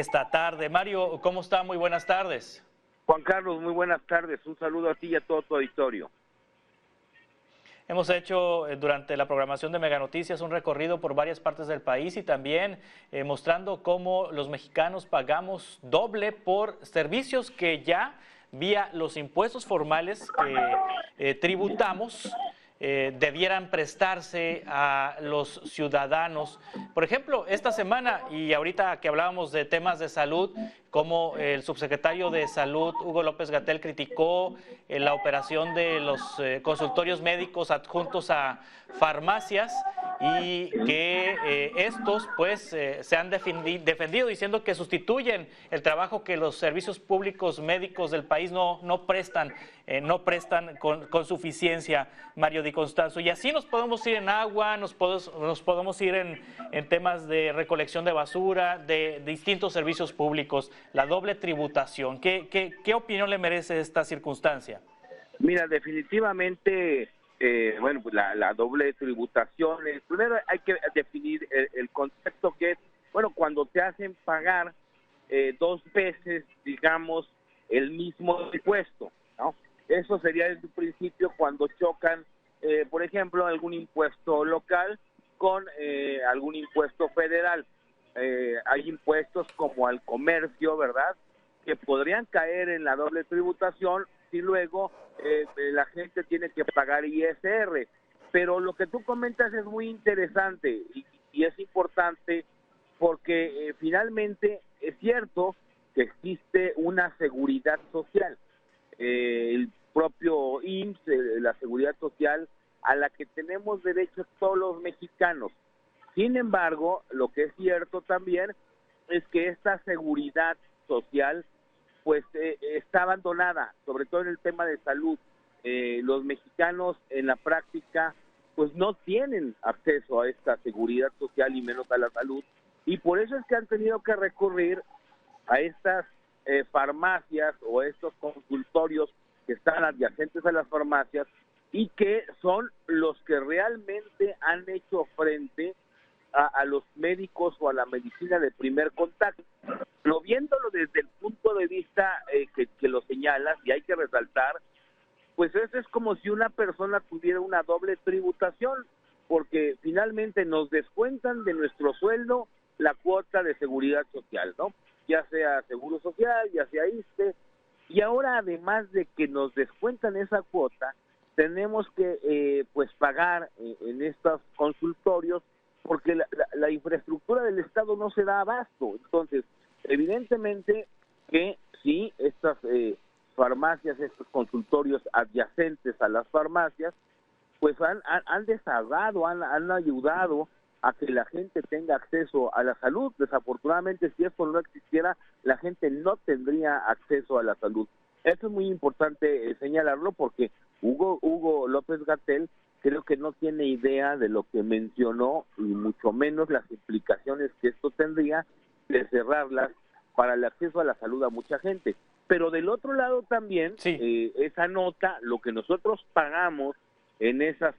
esta tarde. Mario, ¿cómo está? Muy buenas tardes. Juan Carlos, muy buenas tardes. Un saludo a ti y a todo tu auditorio. Hemos hecho durante la programación de Mega Noticias un recorrido por varias partes del país y también mostrando cómo los mexicanos pagamos doble por servicios que ya vía los impuestos formales que tributamos debieran prestarse a los ciudadanos. Por ejemplo, esta semana, y ahorita que hablábamos de temas de salud, como el subsecretario de Salud, Hugo López-Gatell, criticó la operación de los consultorios médicos adjuntos a farmacias y que estos pues se han defendido diciendo que sustituyen el trabajo que los servicios públicos médicos del país no prestan con suficiencia, Mario Di Constanzo. Y así nos podemos ir en agua, nos podemos ir en temas de recolección de basura, de distintos servicios públicos, la doble tributación. ¿Qué opinión le merece esta circunstancia? Mira, definitivamente, pues la doble tributación, primero hay que definir el concepto que es, cuando te hacen pagar 2 veces, digamos, el mismo impuesto, ¿no? Eso sería desde un principio cuando chocan, por ejemplo, algún impuesto local con algún impuesto federal. Hay impuestos como al comercio, ¿verdad?, que podrían caer en la doble tributación si luego la gente tiene que pagar ISR. Pero lo que tú comentas es muy interesante y es importante porque finalmente es cierto que existe una seguridad social. El propio IMSS, la seguridad social a la que tenemos derechos todos los mexicanos. Sin embargo, lo que es cierto también es que esta seguridad social pues está abandonada, sobre todo en el tema de salud. Los mexicanos en la práctica pues no tienen acceso a esta seguridad social y menos a la salud, y por eso es que han tenido que recurrir a estas farmacias o a estos consultorios que están adyacentes a las farmacias y que son los que realmente han hecho frente a los médicos o a la medicina de primer contacto. Pero viéndolo desde el punto de vista que lo señalas, y hay que resaltar, pues eso es como si una persona tuviera una doble tributación, porque finalmente nos descuentan de nuestro sueldo la cuota de seguridad social, ¿no? Ya sea Seguro Social, ya sea ISSSTE, y ahora además de que nos descuentan esa cuota, tenemos que pues pagar en estos consultorios porque la infraestructura del Estado no se da abasto. Entonces, evidentemente que sí, estas farmacias, estos consultorios adyacentes a las farmacias, pues han desahogado, han ayudado a que la gente tenga acceso a la salud. Desafortunadamente, si esto no existiera, la gente no tendría acceso a la salud. Esto es muy importante señalarlo porque Hugo López-Gatell creo que no tiene idea de lo que mencionó y mucho menos las implicaciones que esto tendría de cerrarlas para el acceso a la salud a mucha gente. Pero del otro lado también, sí, esa nota, lo que nosotros pagamos en esas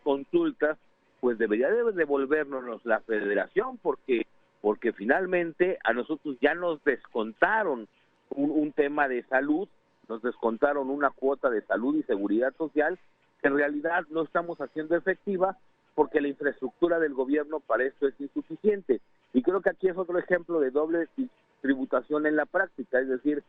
consultas, pues debería de devolvernos la Federación, porque finalmente a nosotros ya nos descontaron un tema de salud, nos descontaron una cuota de salud y seguridad social que en realidad no estamos haciendo efectiva porque la infraestructura del gobierno para esto es insuficiente. Y creo que aquí es otro ejemplo de doble tributación en la práctica, es decir,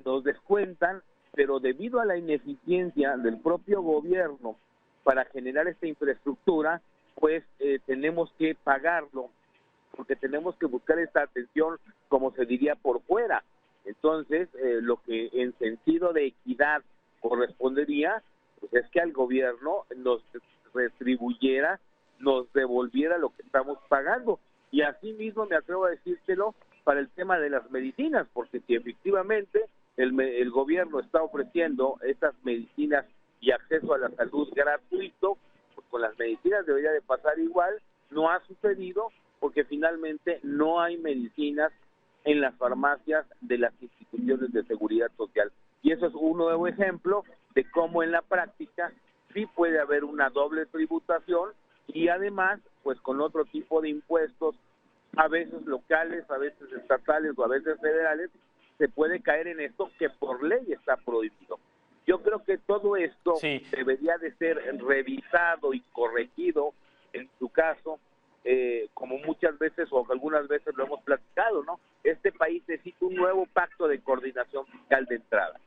nos descuentan, pero debido a la ineficiencia del propio gobierno para generar esta infraestructura, pues tenemos que pagarlo, porque tenemos que buscar esta atención, como se diría, por fuera. Entonces, lo que en sentido de equidad correspondería, pues es que al gobierno nos retribuyera, nos devolviera lo que estamos pagando. Y así mismo me atrevo a decírtelo para el tema de las medicinas, porque si efectivamente el gobierno está ofreciendo estas medicinas y acceso a la salud gratuito, pues con las medicinas debería de pasar igual. No ha sucedido porque finalmente no hay medicinas en las farmacias de las instituciones de seguridad social. Y eso es un nuevo ejemplo de cómo en la práctica sí puede haber una doble tributación y además, pues con otro tipo de impuestos a veces locales, a veces estatales o a veces federales, se puede caer en esto que por ley está prohibido. Yo creo que todo esto Sí. debería de ser revisado y corregido en su caso, como muchas veces o algunas veces lo hemos platicado, ¿no? Este país necesita un nuevo pacto de coordinación fiscal de entrada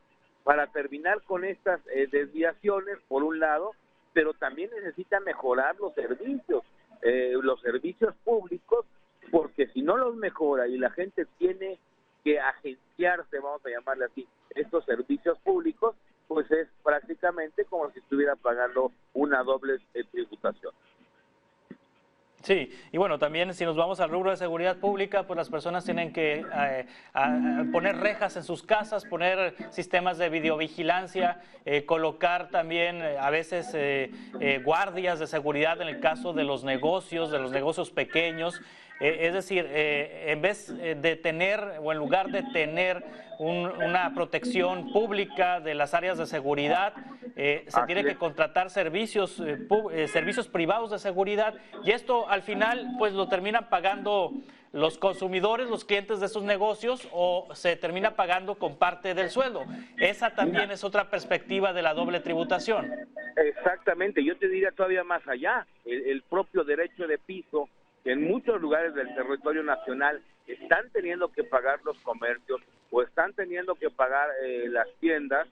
para terminar con estas desviaciones, por un lado, pero también necesita mejorar los servicios públicos, porque si no los mejora y la gente tiene que agenciarse, vamos a llamarle así, estos servicios públicos, pues es prácticamente como si estuviera pagando una doble tributación. Sí, y bueno, también si nos vamos al rubro de seguridad pública, pues las personas tienen que poner rejas en sus casas, poner sistemas de videovigilancia, colocar también a veces guardias de seguridad en el caso de los negocios pequeños. Es decir, en vez de tener o en lugar de tener una protección pública de las áreas de seguridad, se tiene que contratar servicios privados de seguridad, y esto al final pues lo terminan pagando los consumidores, los clientes de esos negocios, o se termina pagando con parte del sueldo. Esa también es otra perspectiva de la doble tributación. Exactamente, yo te diría todavía más allá, el propio derecho de piso, que en muchos lugares del territorio nacional están teniendo que pagar los comercios o están teniendo que pagar las tiendas,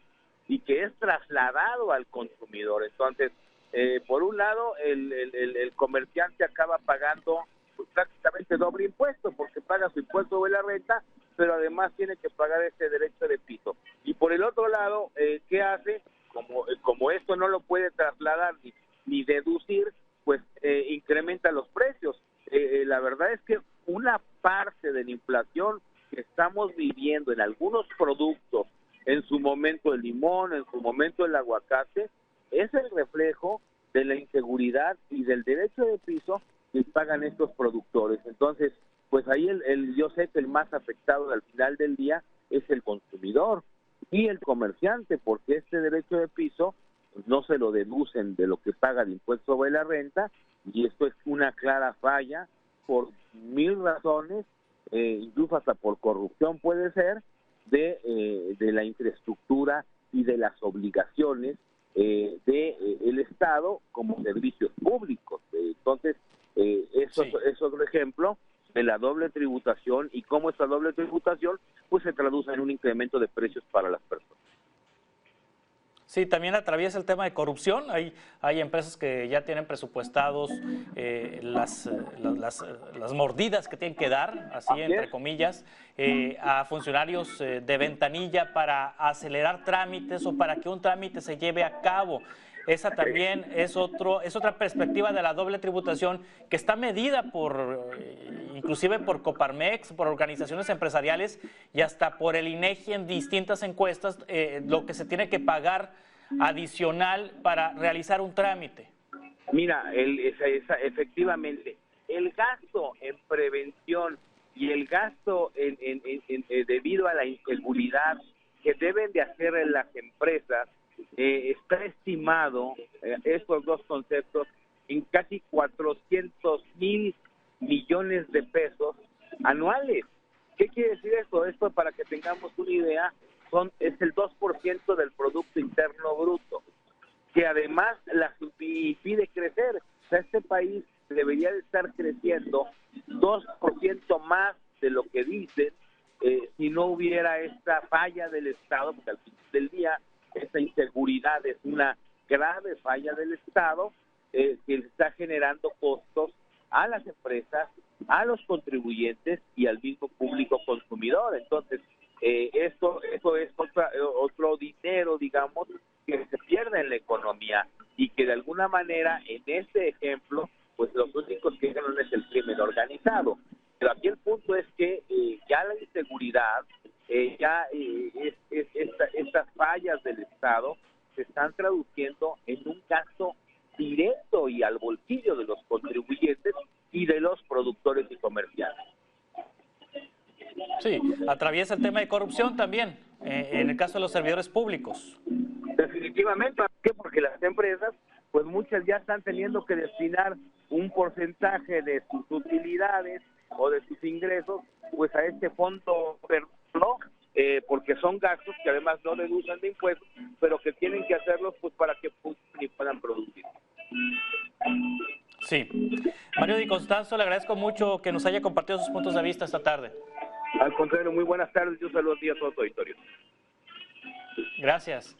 y que es trasladado al consumidor. Entonces, por un lado, el comerciante acaba pagando pues, prácticamente doble impuesto, porque paga su impuesto de la renta, pero además tiene que pagar ese derecho de piso. Y por el otro lado, ¿qué hace? Como esto no lo puede trasladar ni deducir, pues incrementa los precios. La verdad es que una parte de la inflación que estamos viviendo en algunos productos, en su momento el limón, en su momento el aguacate, es el reflejo de la inseguridad y del derecho de piso que pagan estos productores. Entonces, pues ahí yo sé que el más afectado al final del día es el consumidor y el comerciante, porque este derecho de piso pues, no se lo deducen de lo que paga de impuesto sobre la renta, y esto es una clara falla por mil razones, incluso hasta por corrupción puede ser, de la infraestructura y de las obligaciones del Estado como servicios públicos. Entonces, eso es otro ejemplo de la doble tributación y cómo esta doble tributación pues se traduce en un incremento de precios para las personas. Sí, también atraviesa el tema de corrupción. Hay empresas que ya tienen presupuestados las mordidas que tienen que dar, así entre comillas, a funcionarios de ventanilla para acelerar trámites o para que un trámite se lleve a cabo. Esa también es otra perspectiva de la doble tributación que está medida inclusive por Coparmex, por organizaciones empresariales y hasta por el INEGI en distintas encuestas, lo que se tiene que pagar adicional para realizar un trámite. Mira, efectivamente, el gasto en prevención y el gasto debido a la inseguridad que deben de hacer las empresas, está estimado, estos dos conceptos, en casi 400,000 millones de pesos anuales. ¿Qué quiere decir esto? Esto, para que tengamos una idea, es el 2% del Producto Interno Bruto, que además las impide crecer. O sea, este país debería de estar creciendo 2% más de lo que dicen, si no hubiera esta falla del Estado, porque al final del día esta inseguridad es una grave falla del Estado, que está generando costos a las empresas, a los contribuyentes y al mismo público consumidor. Entonces, esto es otro dinero, digamos, que se pierde en la economía y que de alguna manera, en este ejemplo, pues los únicos que ganan es el crimen organizado. Pero aquí el punto es que ya la inseguridad, estas fallas del Estado se están traduciendo en un gasto directo y al bolsillo de los contribuyentes y de los productores y comerciantes. Sí, atraviesa el tema de corrupción también, en el caso de los servidores públicos. Definitivamente, ¿por qué? Porque las empresas, pues muchas ya están teniendo que destinar un porcentaje de sus utilidades o de sus ingresos, pues a este fondo, ¿no? Porque son gastos que además no deducen de impuestos, pero que tienen que hacerlos pues para que puedan producir. Sí. Mario Di Constanzo, le agradezco mucho que nos haya compartido sus puntos de vista esta tarde. Al contrario, muy buenas tardes y un saludo a ti y a todo tu auditorio. Gracias.